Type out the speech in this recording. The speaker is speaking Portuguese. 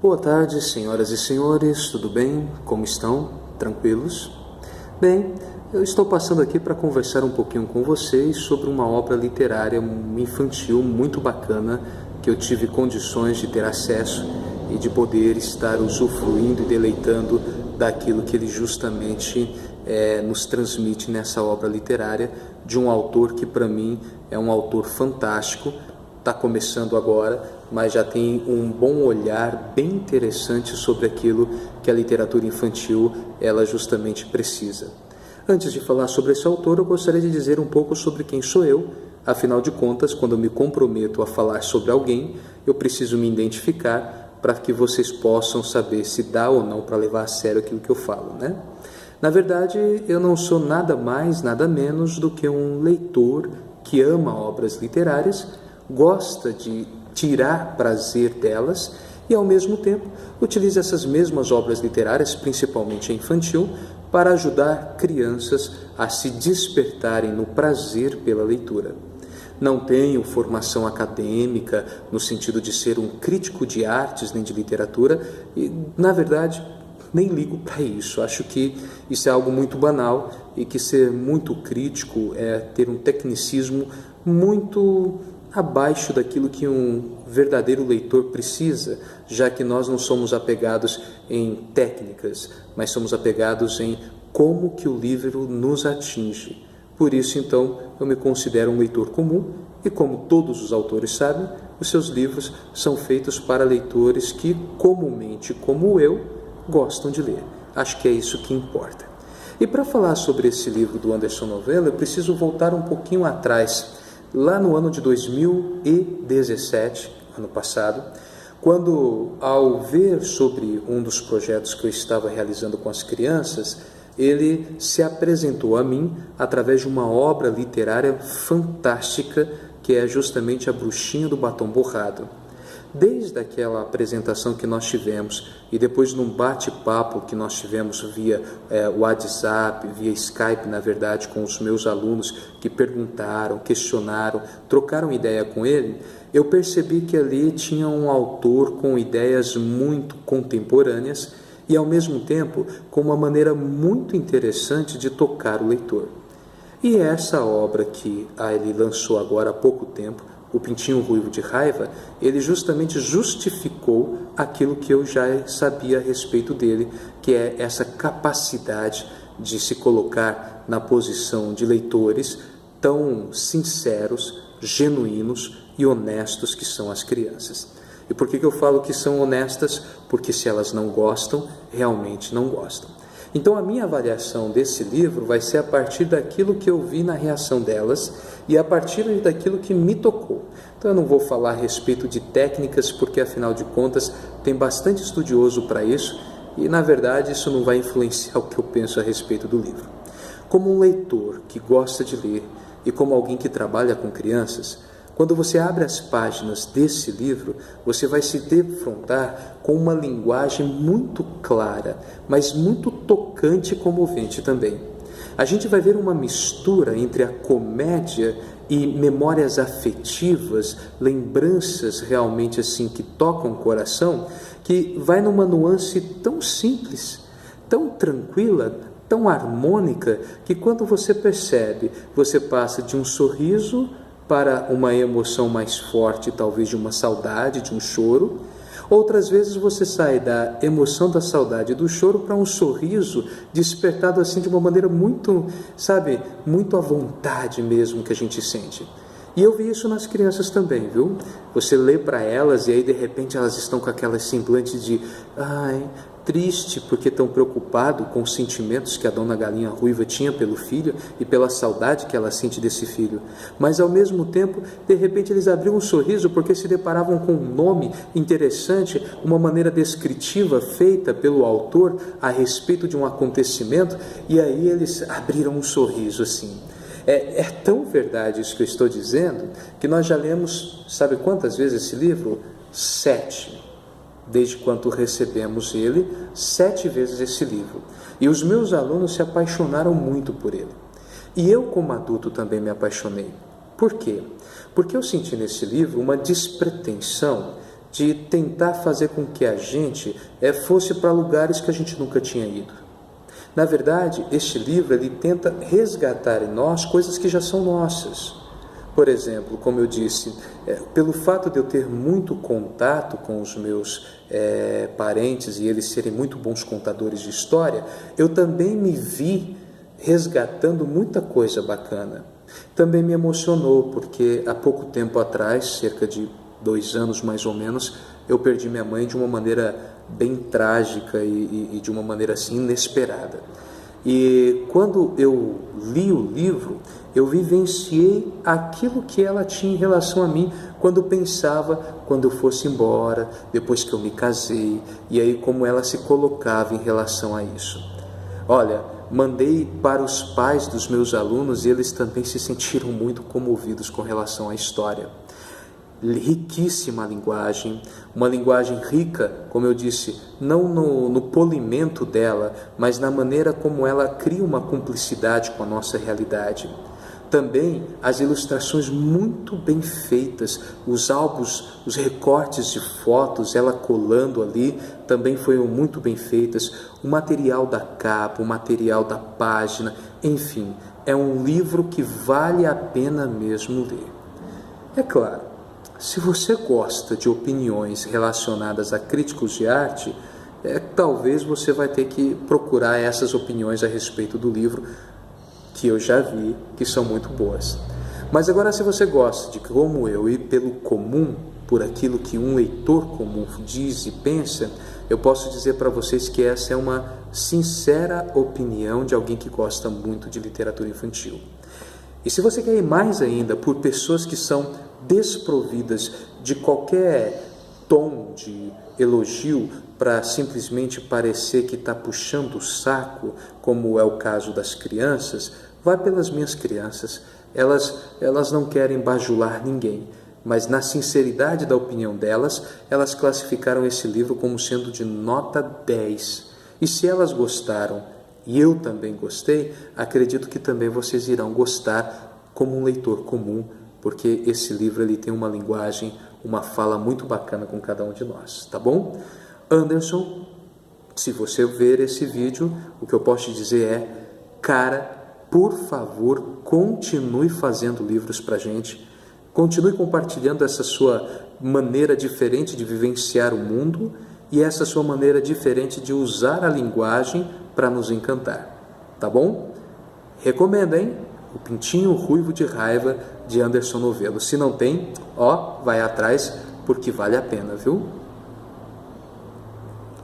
Boa tarde, senhoras e senhores, tudo bem? Como estão? Tranquilos? Bem, eu estou passando aqui para conversar um pouquinho com vocês sobre uma obra literária infantil muito bacana que eu tive condições de ter acesso e de poder estar usufruindo e deleitando daquilo que ele justamente nos transmite nessa obra literária de um autor que para mim é um autor fantástico. Está começando agora, mas já tem um bom olhar bem interessante sobre aquilo que a literatura infantil ela justamente precisa. Antes de falar sobre esse autor, eu gostaria de dizer um pouco sobre quem sou eu. Afinal de contas, quando eu me comprometo a falar sobre alguém, eu preciso me identificar para que vocês possam saber se dá ou não para levar a sério aquilo que eu falo, né? Na verdade, eu não sou nada mais, nada menos do que um leitor que ama obras literárias, gosta de tirar prazer delas e, ao mesmo tempo, utiliza essas mesmas obras literárias, principalmente a infantil, para ajudar crianças a se despertarem no prazer pela leitura. Não tenho formação acadêmica no sentido de ser um crítico de artes nem de literatura e, na verdade, nem ligo para isso. Acho que isso é algo muito banal e que ser muito crítico é ter um tecnicismo muito abaixo daquilo que um verdadeiro leitor precisa, já que nós não somos apegados em técnicas, mas somos apegados em como que o livro nos atinge. Por isso, então, eu me considero um leitor comum e, como todos os autores sabem, os seus livros são feitos para leitores que, comumente, como eu, gostam de ler. Acho que é isso que importa. E para falar sobre esse livro do Anderson Novella, eu preciso voltar um pouquinho atrás, lá no ano de 2017, ano passado, quando, ao ver sobre um dos projetos que eu estava realizando com as crianças, ele se apresentou a mim através de uma obra literária fantástica, que é justamente A Bruxinha do Batom Borrado. Desde aquela apresentação que nós tivemos e depois num bate-papo que nós tivemos via WhatsApp, via Skype, na verdade, com os meus alunos que perguntaram, questionaram, trocaram ideia com ele, eu percebi que ali tinha um autor com ideias muito contemporâneas e, ao mesmo tempo, com uma maneira muito interessante de tocar o leitor. E essa obra que ele lançou agora há pouco tempo, O Pintinho Ruivo de Raiva, ele justamente justificou aquilo que eu já sabia a respeito dele, que é essa capacidade de se colocar na posição de leitores tão sinceros, genuínos e honestos que são as crianças. E por que eu falo que são honestas? Porque se elas não gostam, realmente não gostam. Então a minha avaliação desse livro vai ser a partir daquilo que eu vi na reação delas e a partir daquilo que me tocou. Então eu não vou falar a respeito de técnicas, porque afinal de contas tem bastante estudioso para isso e na verdade isso não vai influenciar o que eu penso a respeito do livro. Como um leitor que gosta de ler e como alguém que trabalha com crianças, quando você abre as páginas desse livro, você vai se defrontar com uma linguagem muito clara, mas muito tocante e comovente também. A gente vai ver uma mistura entre a comédia e memórias afetivas, lembranças realmente assim que tocam o coração, que vai numa nuance tão simples, tão tranquila, tão harmônica, que quando você percebe, você passa de um sorriso para uma emoção mais forte, talvez de uma saudade, de um choro. Outras vezes você sai da emoção da saudade e do choro para um sorriso despertado assim de uma maneira muito, muito à vontade mesmo que a gente sente. E eu vi isso nas crianças também, viu? Você lê para elas e aí de repente elas estão com aquelas semblantes de triste porque estão preocupados com os sentimentos que a dona Galinha Ruiva tinha pelo filho e pela saudade que ela sente desse filho. Mas ao mesmo tempo, de repente eles abriam um sorriso porque se deparavam com um nome interessante, uma maneira descritiva feita pelo autor a respeito de um acontecimento, e aí eles abriram um sorriso assim. É tão verdade isso que eu estou dizendo, que nós já lemos, sabe quantas vezes esse livro? 7. Desde quando recebemos ele, 7 vezes esse livro. E os meus alunos se apaixonaram muito por ele. E eu, como adulto, também me apaixonei. Por quê? Porque eu senti nesse livro uma despretensão de tentar fazer com que a gente fosse para lugares que a gente nunca tinha ido. Na verdade, este livro ele tenta resgatar em nós coisas que já são nossas. Por exemplo, como eu disse, pelo fato de eu ter muito contato com os meus parentes e eles serem muito bons contadores de história, eu também me vi resgatando muita coisa bacana. Também me emocionou, porque há pouco tempo atrás, cerca de 2 anos mais ou menos, eu perdi minha mãe de uma maneira bem trágica e de uma maneira assim inesperada. E quando eu li o livro, eu vivenciei aquilo que ela tinha em relação a mim quando pensava quando eu fosse embora, depois que eu me casei, e aí como ela se colocava em relação a isso. Olha, mandei para os pais dos meus alunos e eles também se sentiram muito comovidos com relação à história. Riquíssima linguagem, uma linguagem rica, como eu disse, não no polimento dela, mas na maneira como ela cria uma cumplicidade com a nossa realidade. Também as ilustrações muito bem feitas, os álbuns, os recortes de fotos, ela colando ali, também foram muito bem feitas. O material da capa, o material da página, enfim, é um livro que vale a pena mesmo ler. É claro, se você gosta de opiniões relacionadas a críticos de arte, talvez você vai ter que procurar essas opiniões a respeito do livro, que eu já vi, que são muito boas. Mas agora, se você gosta de, como eu, ir pelo comum, por aquilo que um leitor comum diz e pensa, eu posso dizer para vocês que essa é uma sincera opinião de alguém que gosta muito de literatura infantil. E se você quer ir mais ainda por pessoas que são desprovidas de qualquer tom de elogio para simplesmente parecer que está puxando o saco, como é o caso das crianças, vai pelas minhas crianças. Elas não querem bajular ninguém, mas na sinceridade da opinião delas, elas classificaram esse livro como sendo de nota 10. E se elas gostaram, e eu também gostei, acredito que também vocês irão gostar como um leitor comum, porque esse livro ele tem uma linguagem, uma fala muito bacana com cada um de nós, tá bom? Anderson, se você ver esse vídeo, o que eu posso te dizer é, cara, por favor, continue fazendo livros pra gente, continue compartilhando essa sua maneira diferente de vivenciar o mundo e essa sua maneira diferente de usar a linguagem para nos encantar, tá bom? Recomendo, hein? O Pintinho Ruivo de Raiva, de Anderson Novelo. Se não tem, vai atrás, porque vale a pena, viu?